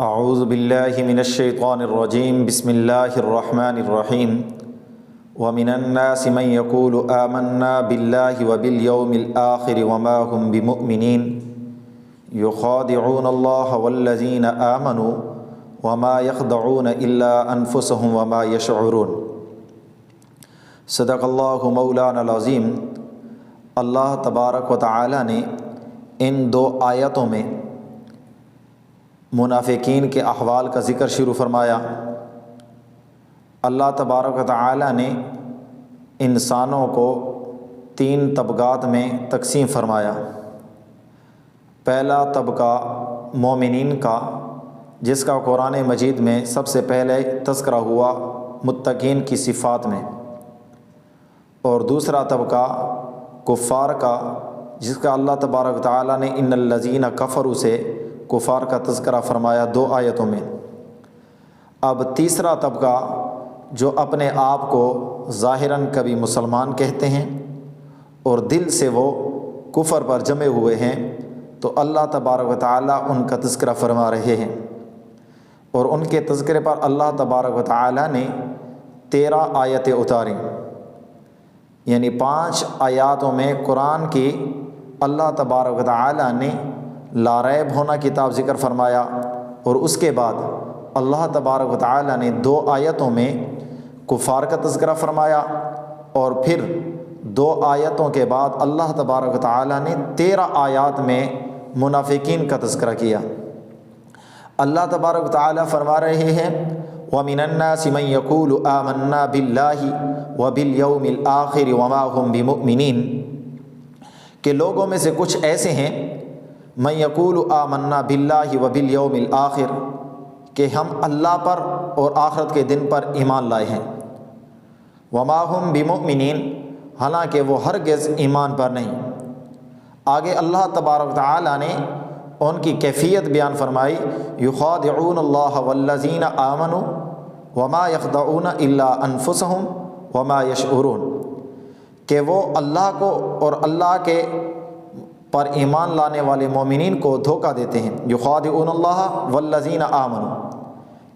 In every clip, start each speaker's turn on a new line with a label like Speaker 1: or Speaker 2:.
Speaker 1: اعوذ باللہ من الشیطان الرجیم بسم اللہ الرحمن الرحیم ومن الناس من يقول آمنا باللہ وبالیوم الآخر وما هم بمؤمنین يخادعون اللہ والذین آمنوا وما يخدعون الا انفسهم وما يشعرون۔ صدق اللہ مولانا العظیم۔ اللہ تبارک و تعالی نے ان دو آیتوں میں منافقین کے احوال کا ذکر شروع فرمایا۔ اللہ تبارک و تعالی نے انسانوں کو تین طبقات میں تقسیم فرمایا۔ پہلا طبقہ مومنین کا، جس کا قرآن مجید میں سب سے پہلے تذکرہ ہوا متقین کی صفات میں، اور دوسرا طبقہ کفار کا، جس کا اللہ تبارک و تعالی نے ان الذین کفروا سے کفار کا تذکرہ فرمایا دو آیتوں میں۔ اب تیسرا طبقہ جو اپنے آپ کو ظاہراً کبھی مسلمان کہتے ہیں اور دل سے وہ کفر پر جمے ہوئے ہیں، تو اللہ تبارک و تعالی ان کا تذکرہ فرما رہے ہیں، اور ان کے تذکرے پر اللہ تبارک و تعالی نے 13 آیتیں اتاری، یعنی 5 آیاتوں میں قرآن کی اللہ تبارک و تعالی نے لا ریب ہونا کتاب ذکر فرمایا، اور اس کے بعد اللہ تبارک و تعالی نے 2 آیتوں میں کفار کا تذکرہ فرمایا، اور پھر 2 آیتوں کے بعد اللہ تبارک و تعالی نے 13 آیات میں منافقین کا تذکرہ کیا۔ اللہ تبارک و تعالی فرما رہے ہیں وَمِنَ النَّاسِ مَن يَقُولُ آمَنَّا بِاللَّهِ وَبِالْيَوْمِ الْآخِرِ وَمَا هُمْ بِمُؤْمِنِينَ کہ لوگوں میں سے کچھ ایسے ہیں من یقول آمنا باللہ وبالیوم الآخر کہ ہم اللہ پر اور آخرت کے دن پر ایمان لائے ہیں، وما ہم بمؤمنین حالانکہ وہ ہرگز ایمان پر نہیں۔ آگے اللہ تبارک تعالی نے ان کی کیفیت بیان فرمائی، یخادعون اللہ والذین آمنوا وما یخدعون الا انفسهم وما یشعرون کہ وہ اللہ کو اور اللہ کے پر ایمان لانے والے مومنین کو دھوکہ دیتے ہیں۔ یخادعون اللہ والذین آمنوا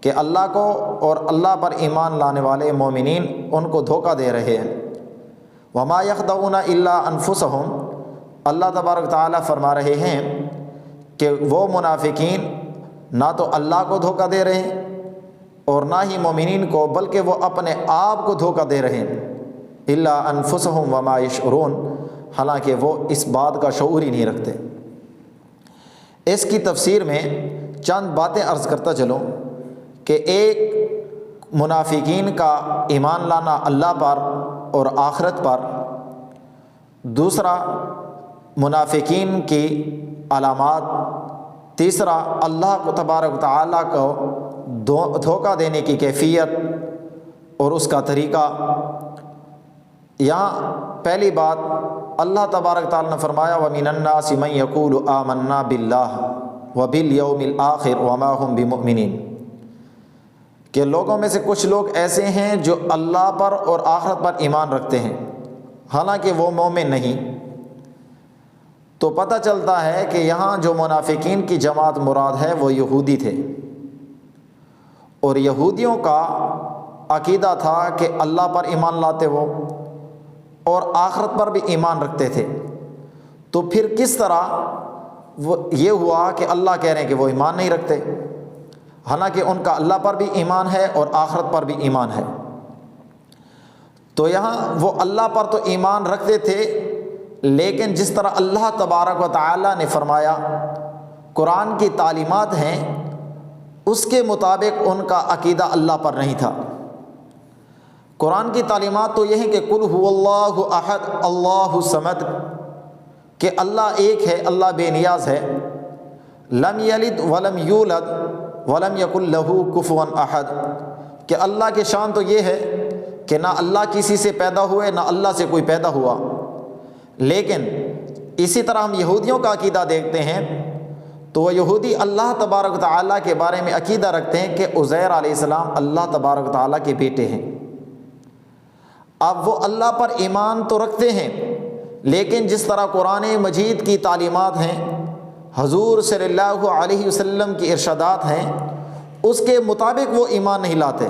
Speaker 1: کہ اللہ کو اور اللہ پر ایمان لانے والے مومنین ان کو دھوکہ دے رہے ہیں۔ وما یخدعون الا انفسهم اللہ تبارک تعالیٰ فرما رہے ہیں کہ وہ منافقین نہ تو اللہ کو دھوکہ دے رہے ہیں اور نہ ہی مومنین کو، بلکہ وہ اپنے آپ کو دھوکہ دے رہے ہیں۔ الا انفسهم وما یشعرون حالانکہ وہ اس بات کا شعور ہی نہیں رکھتے۔ اس کی تفسیر میں چند باتیں عرض کرتا چلوں کہ ایک منافقین کا ایمان لانا اللہ پر اور آخرت پر، دوسرا منافقین کی علامات، تیسرا اللہ کو تبارک و تعالیٰ کو دھوکہ دینے کی کیفیت اور اس کا طریقہ۔ یہاں پہلی بات اللہ تبارک تعالیٰ نے فرمایا وَمِنَ النَّاسِ مَن يَقُولُ آمَنَّا بِاللَّهِ وَبِالْيَوْمِ الْآخِرِ وَمَا هُمْ بِمُؤْمِنِينَ کہ لوگوں میں سے کچھ لوگ ایسے ہیں جو اللہ پر اور آخرت پر ایمان رکھتے ہیں حالانکہ وہ مومن نہیں۔ تو پتہ چلتا ہے کہ یہاں جو منافقین کی جماعت مراد ہے وہ یہودی تھے، اور یہودیوں کا عقیدہ تھا کہ اللہ پر ایمان لاتے وہ اور آخرت پر بھی ایمان رکھتے تھے۔ تو پھر کس طرح وہ یہ ہوا کہ اللہ کہہ رہے ہیں کہ وہ ایمان نہیں رکھتے، حالانکہ ان کا اللہ پر بھی ایمان ہے اور آخرت پر بھی ایمان ہے۔ تو یہاں وہ اللہ پر تو ایمان رکھتے تھے، لیکن جس طرح اللہ تبارک و تعالی نے فرمایا قرآن کی تعلیمات ہیں اس کے مطابق ان کا عقیدہ اللہ پر نہیں تھا۔ قرآن کی تعلیمات تو یہ ہے کہ قل هو اللہ احد اللہ الصمد کہ اللہ ایک ہے، اللہ بے نیاز ہے، لم یلد ولم یولد ولم یکن لہ کفوا احد کہ اللہ کی شان تو یہ ہے کہ نہ اللہ کسی سے پیدا ہوئے نہ اللہ سے کوئی پیدا ہوا۔ لیکن اسی طرح ہم یہودیوں کا عقیدہ دیکھتے ہیں تو وہ یہودی اللہ تبارک و تعالیٰ کے بارے میں عقیدہ رکھتے ہیں کہ عزیر علیہ السلام اللہ تبارک و تعالیٰ کے بیٹے ہیں۔ اب وہ اللہ پر ایمان تو رکھتے ہیں، لیکن جس طرح قرآن مجید کی تعلیمات ہیں حضور صلی اللہ علیہ وسلم کی ارشادات ہیں اس کے مطابق وہ ایمان نہیں لاتے،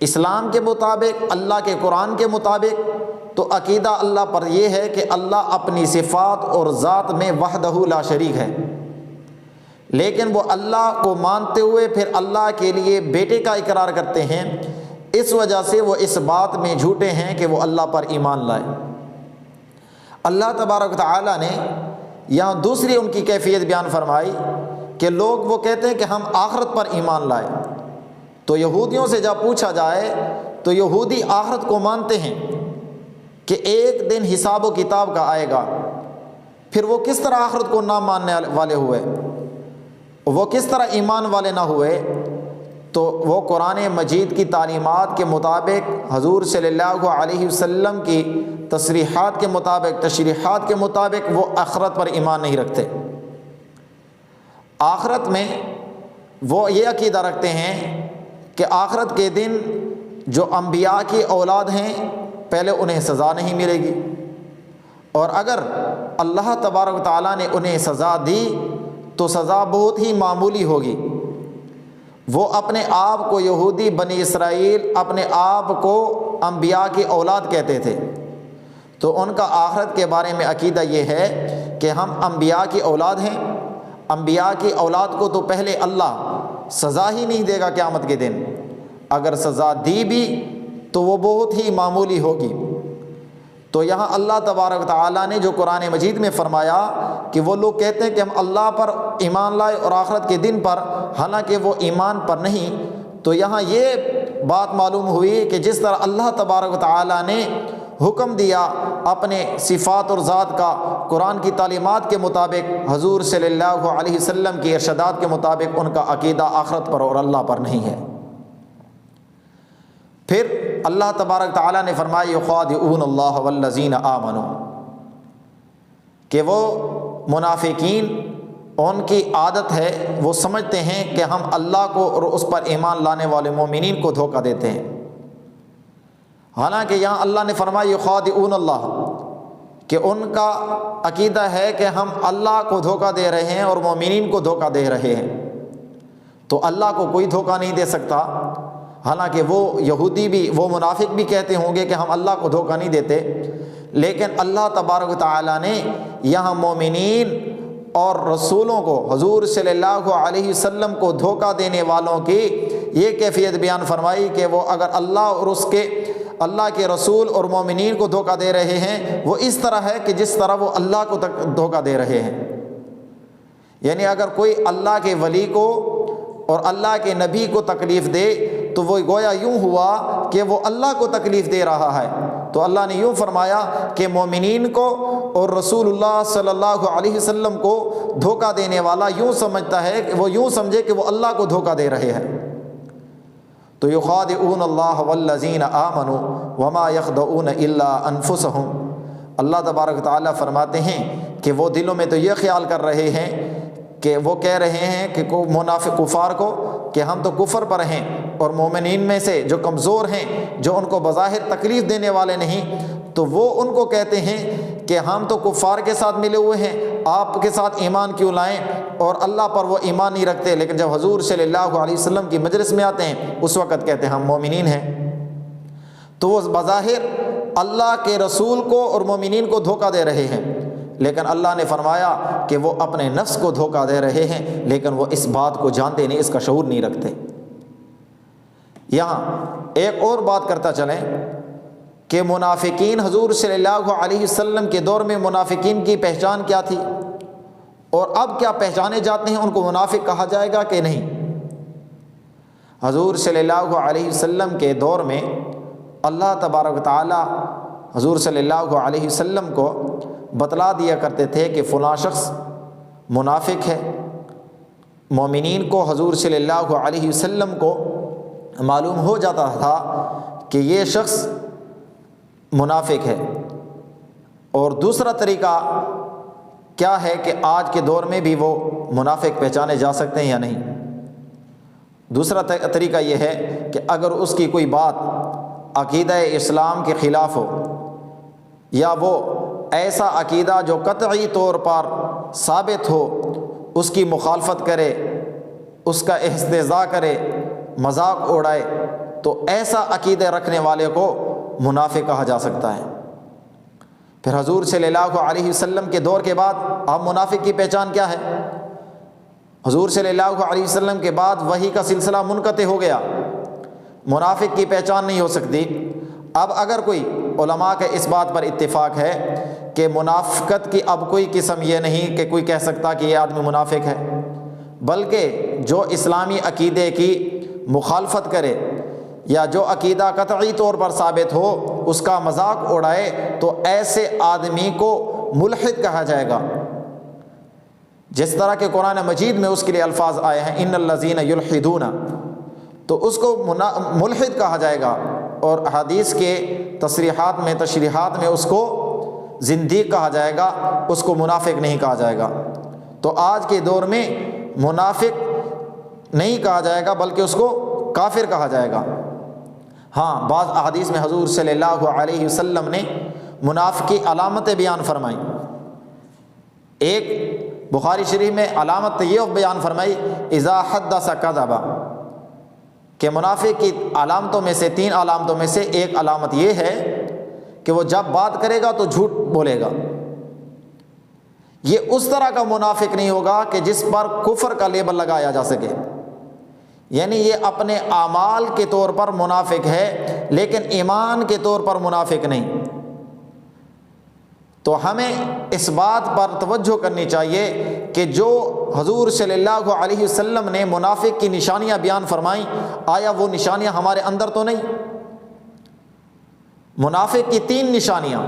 Speaker 1: اسلام کے مطابق، اللہ کے قرآن کے مطابق، تو عقیدہ اللہ پر یہ ہے کہ اللہ اپنی صفات اور ذات میں وحدہ لا شریک ہے، لیکن وہ اللہ کو مانتے ہوئے پھر اللہ کے لیے بیٹے کا اقرار کرتے ہیں، اس وجہ سے وہ اس بات میں جھوٹے ہیں کہ وہ اللہ پر ایمان لائے۔ اللہ تبارک و تعالیٰ نے یہاں دوسری ان کی کیفیت بیان فرمائی کہ لوگ وہ کہتے ہیں کہ ہم آخرت پر ایمان لائے، تو یہودیوں سے جب پوچھا جائے تو یہودی آخرت کو مانتے ہیں کہ ایک دن حساب و کتاب کا آئے گا، پھر وہ کس طرح آخرت کو نہ ماننے والے ہوئے، وہ کس طرح ایمان والے نہ ہوئے؟ تو وہ قرآن مجید کی تعلیمات کے مطابق، حضور صلی اللہ علیہ وسلم کی تصریحات کے مطابق، تشریحات کے مطابق وہ آخرت پر ایمان نہیں رکھتے۔ آخرت میں وہ یہ عقیدہ رکھتے ہیں کہ آخرت کے دن جو انبیاء کی اولاد ہیں پہلے انہیں سزا نہیں ملے گی، اور اگر اللہ تبارک و تعالیٰ نے انہیں سزا دی تو سزا بہت ہی معمولی ہوگی۔ وہ اپنے آپ کو، یہودی بنی اسرائیل اپنے آپ کو انبیاء کی اولاد کہتے تھے، تو ان کا آخرت کے بارے میں عقیدہ یہ ہے کہ ہم انبیاء کی اولاد ہیں، انبیاء کی اولاد کو تو پہلے اللہ سزا ہی نہیں دے گا قیامت کے دن، اگر سزا دی بھی تو وہ بہت ہی معمولی ہوگی۔ تو یہاں اللہ تبارک و تعالیٰ نے جو قرآن مجید میں فرمایا کہ وہ لوگ کہتے ہیں کہ ہم اللہ پر ایمان لائے اور آخرت کے دن پر، حالانکہ وہ ایمان پر نہیں، تو یہاں یہ بات معلوم ہوئی کہ جس طرح اللہ تبارک و تعالیٰ نے حکم دیا اپنے صفات اور ذات کا قرآن کی تعلیمات کے مطابق، حضور صلی اللہ علیہ وسلم کی ارشادات کے مطابق ان کا عقیدہ آخرت پر اور اللہ پر نہیں ہے۔ پھر اللہ تبارک تعالیٰ نے فرمایا یخادعون اللہ والذین آمنوا، کہ وہ منافقین، ان کی عادت ہے وہ سمجھتے ہیں کہ ہم اللہ کو اور اس پر ایمان لانے والے مومنین کو دھوکہ دیتے ہیں، حالانکہ یہاں اللہ نے فرمایا یخادعون اللہ، کہ ان کا عقیدہ ہے کہ ہم اللہ کو دھوکہ دے رہے ہیں اور مومنین کو دھوکہ دے رہے ہیں، تو اللہ کو کوئی دھوکہ نہیں دے سکتا۔ حالانکہ وہ یہودی بھی، وہ منافق بھی کہتے ہوں گے کہ ہم اللہ کو دھوکہ نہیں دیتے، لیکن اللہ تبارک و تعالیٰ نے یہاں مومنین اور رسولوں کو، حضور صلی اللہ علیہ وسلم کو دھوکہ دینے والوں کی یہ کیفیت بیان فرمائی کہ وہ اگر اللہ اور اس کے، اللہ کے رسول اور مومنین کو دھوکہ دے رہے ہیں، وہ اس طرح ہے کہ جس طرح وہ اللہ کو دھوکہ دے رہے ہیں۔ یعنی اگر کوئی اللہ کے ولی کو اور اللہ کے نبی کو تکلیف دے تو وہ گویا یوں ہوا کہ وہ اللہ کو تکلیف دے رہا ہے۔ تو اللہ نے یوں فرمایا کہ مومنین کو اور رسول اللہ صلی اللہ علیہ وسلم کو دھوکہ دینے والا یوں سمجھتا ہے کہ وہ یوں سمجھے کہ وہ اللہ کو دھوکہ دے رہے ہیں۔ تو یخادعون اللہ والذین آمنوا وما یخدعون الا انفسهم، اللہ تبارک تعالیٰ فرماتے ہیں کہ وہ دلوں میں تو یہ خیال کر رہے ہیں کہ وہ کہہ رہے ہیں کہ منافق کفار کو کہ ہم تو کفر پر ہیں، اور مومنین میں سے جو کمزور ہیں، جو ان کو بظاہر تکلیف دینے والے نہیں، تو وہ ان کو کہتے ہیں کہ ہم تو کفار کے ساتھ ملے ہوئے ہیں، آپ کے ساتھ ایمان کیوں لائیں، اور اللہ پر وہ ایمان نہیں رکھتے، لیکن جب حضور صلی اللہ علیہ وسلم کی مجلس میں آتے ہیں اس وقت کہتے ہیں ہم مومنین ہیں۔ تو وہ بظاہر اللہ کے رسول کو اور مومنین کو دھوکہ دے رہے ہیں، لیکن اللہ نے فرمایا کہ وہ اپنے نفس کو دھوکہ دے رہے ہیں، لیکن وہ اس بات کو جانتے نہیں، اس کا شعور نہیں رکھتے۔ یہاں ایک اور بات کرتا چلیں کہ منافقین، حضور صلی اللہ علیہ وسلم کے دور میں منافقین کی پہچان کیا تھی اور اب کیا پہچانے جاتے ہیں، ان کو منافق کہا جائے گا کہ نہیں؟ حضور صلی اللہ علیہ وسلم کے دور میں اللہ تبارک و تعالی حضور صلی اللہ علیہ وسلم کو بتلا دیا کرتے تھے کہ فلاں شخص منافق ہے۔ مومنین کو، حضور صلی اللہ علیہ وسلم کو معلوم ہو جاتا تھا کہ یہ شخص منافق ہے۔ اور دوسرا طریقہ کیا ہے کہ آج کے دور میں بھی وہ منافق پہچانے جا سکتے ہیں یا نہیں؟ دوسرا طریقہ یہ ہے کہ اگر اس کی کوئی بات عقیدہ اسلام کے خلاف ہو، یا وہ ایسا عقیدہ جو قطعی طور پر ثابت ہو اس کی مخالفت کرے، اس کا استہزاء کرے، مذاق اڑائے، تو ایسا عقیدے رکھنے والے کو منافق کہا جا سکتا ہے۔ پھر حضور صلی اللہ علیہ وسلم کے دور کے بعد اب منافق کی پہچان کیا ہے؟ حضور صلی اللہ علیہ وسلم کے بعد وحی کا سلسلہ منقطع ہو گیا، منافق کی پہچان نہیں ہو سکتی۔ اب اگر کوئی علماء کے اس بات پر اتفاق ہے کہ منافقت کی اب کوئی قسم یہ نہیں کہ کوئی کہہ سکتا کہ یہ آدمی منافق ہے، بلکہ جو اسلامی عقیدے کی مخالفت کرے یا جو عقیدہ قطعی طور پر ثابت ہو اس کا مذاق اڑائے، تو ایسے آدمی کو ملحد کہا جائے گا۔ جس طرح کہ قرآن مجید میں اس کے لیے الفاظ آئے ہیں ان الذین یلحدون، تو اس کو ملحد کہا جائے گا، اور حدیث کے تصریحات میں تشریحات میں اس کو زندیق کہا جائے گا، اس کو منافق نہیں کہا جائے گا۔ تو آج کے دور میں منافق نہیں کہا جائے گا بلکہ اس کو کافر کہا جائے گا۔ ہاں، بعض احادیث میں حضور صلی اللہ علیہ وسلم نے منافق کی علامتیں بیان فرمائیں۔ ایک بخاری شریف میں علامت یہ بیان فرمائی اذا حدث کذب، کہ منافق کی علامتوں میں سے 3 علامتوں میں سے ایک علامت یہ ہے کہ وہ جب بات کرے گا تو جھوٹ بولے گا۔ یہ اس طرح کا منافق نہیں ہوگا کہ جس پر کفر کا لیبل لگایا جا سکے، یعنی یہ اپنے اعمال کے طور پر منافق ہے لیکن ایمان کے طور پر منافق نہیں۔ تو ہمیں اس بات پر توجہ کرنی چاہیے کہ جو حضور صلی اللہ علیہ وسلم نے منافق کی نشانیاں بیان فرمائیں، آیا وہ نشانیاں ہمارے اندر تو نہیں؟ منافق کی 3 نشانیاں۔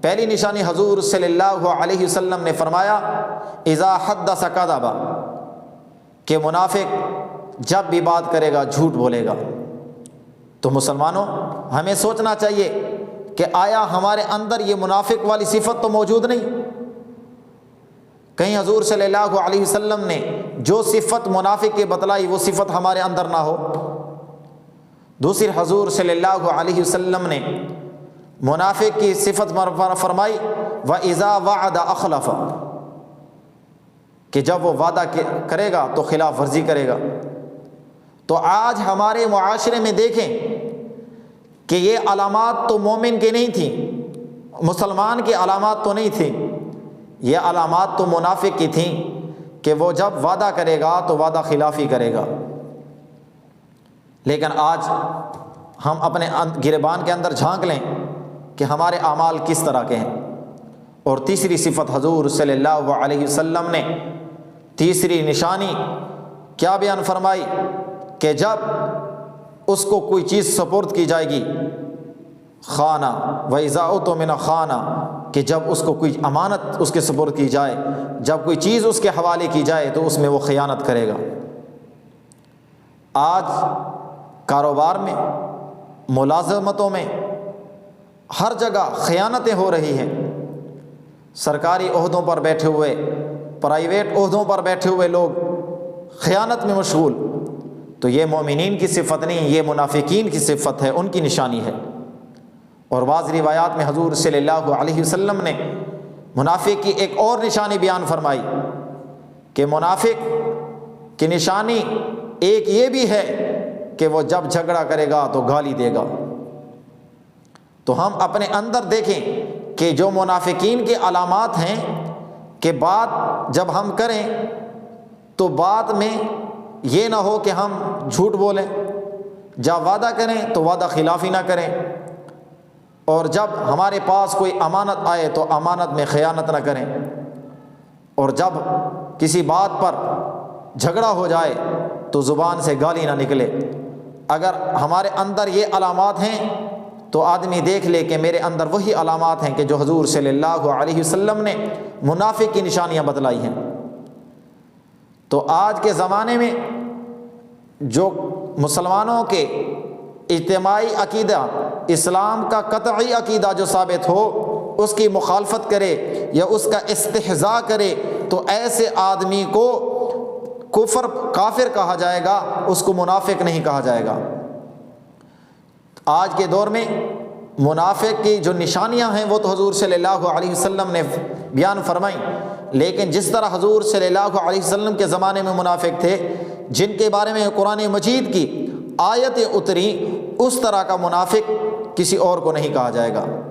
Speaker 1: پہلی نشانی حضور صلی اللہ علیہ وسلم نے فرمایا اذا حدث کذب، کہ منافق جب بھی بات کرے گا جھوٹ بولے گا۔ تو مسلمانوں، ہمیں سوچنا چاہیے کہ آیا ہمارے اندر یہ منافق والی صفت تو موجود نہیں؟ کہیں حضور صلی اللہ علیہ وسلم نے جو صفت منافق کی بتلائی وہ صفت ہمارے اندر نہ ہو۔ دوسری، حضور صلی اللہ علیہ وسلم نے منافق کی صفت فرمائی وَإِذَا وَعَدَ أَخْلَفَ، کہ جب وہ وعدہ کرے گا تو خلاف ورزی کرے گا۔ تو آج ہمارے معاشرے میں دیکھیں کہ یہ علامات تو مومن کی نہیں تھیں، مسلمان کی علامات تو نہیں تھیں، یہ علامات تو منافق کی تھیں کہ وہ جب وعدہ کرے گا تو وعدہ خلافی کرے گا۔ لیکن آج ہم اپنے گریبان کے اندر جھانک لیں کہ ہمارے اعمال کس طرح کے ہیں۔ اور تیسری صفت حضور صلی اللہ علیہ وسلم نے، تیسری نشانی کیا بیان فرمائی کہ جب اس کو کوئی چیز سپرد کی جائے گی، خانہ وَإِذَا اؤْتُمِنَ خانہ، کہ جب اس کو کوئی امانت اس کے سپرد کی جائے، جب کوئی چیز اس کے حوالے کی جائے تو اس میں وہ خیانت کرے گا۔ آج کاروبار میں، ملازمتوں میں، ہر جگہ خیانتیں ہو رہی ہیں۔ سرکاری عہدوں پر بیٹھے ہوئے، پرائیویٹ عہدوں پر بیٹھے ہوئے لوگ خیانت میں مشغول۔ تو یہ مومنین کی صفت نہیں، یہ منافقین کی صفت ہے، ان کی نشانی ہے۔ اور بعض روایات میں حضور صلی اللہ علیہ وسلم نے منافق کی ایک اور نشانی بیان فرمائی کہ منافق کی نشانی ایک یہ بھی ہے کہ وہ جب جھگڑا کرے گا تو گالی دے گا۔ تو ہم اپنے اندر دیکھیں کہ جو منافقین کی علامات ہیں کہ بات جب ہم کریں تو بات میں یہ نہ ہو کہ ہم جھوٹ بولیں، جب وعدہ کریں تو وعدہ خلافی نہ کریں، اور جب ہمارے پاس کوئی امانت آئے تو امانت میں خیانت نہ کریں، اور جب کسی بات پر جھگڑا ہو جائے تو زبان سے گالی نہ نکلے۔ اگر ہمارے اندر یہ علامات ہیں تو آدمی دیکھ لے کہ میرے اندر وہی علامات ہیں کہ جو حضور صلی اللہ علیہ وسلم نے منافق کی نشانیاں بتلائی ہیں۔ تو آج کے زمانے میں جو مسلمانوں کے اجتماعی عقیدہ، اسلام کا قطعی عقیدہ جو ثابت ہو، اس کی مخالفت کرے یا اس کا استہزاء کرے تو ایسے آدمی کو کافر کہا جائے گا، اس کو منافق نہیں کہا جائے گا۔ آج کے دور میں منافق کی جو نشانیاں ہیں وہ تو حضور صلی اللہ علیہ وسلم نے بیان فرمائیں، لیکن جس طرح حضور صلی اللہ علیہ وسلم کے زمانے میں منافق تھے جن کے بارے میں قرآن مجید کی آیتیں اتری، اس طرح کا منافق کسی اور کو نہیں کہا جائے گا۔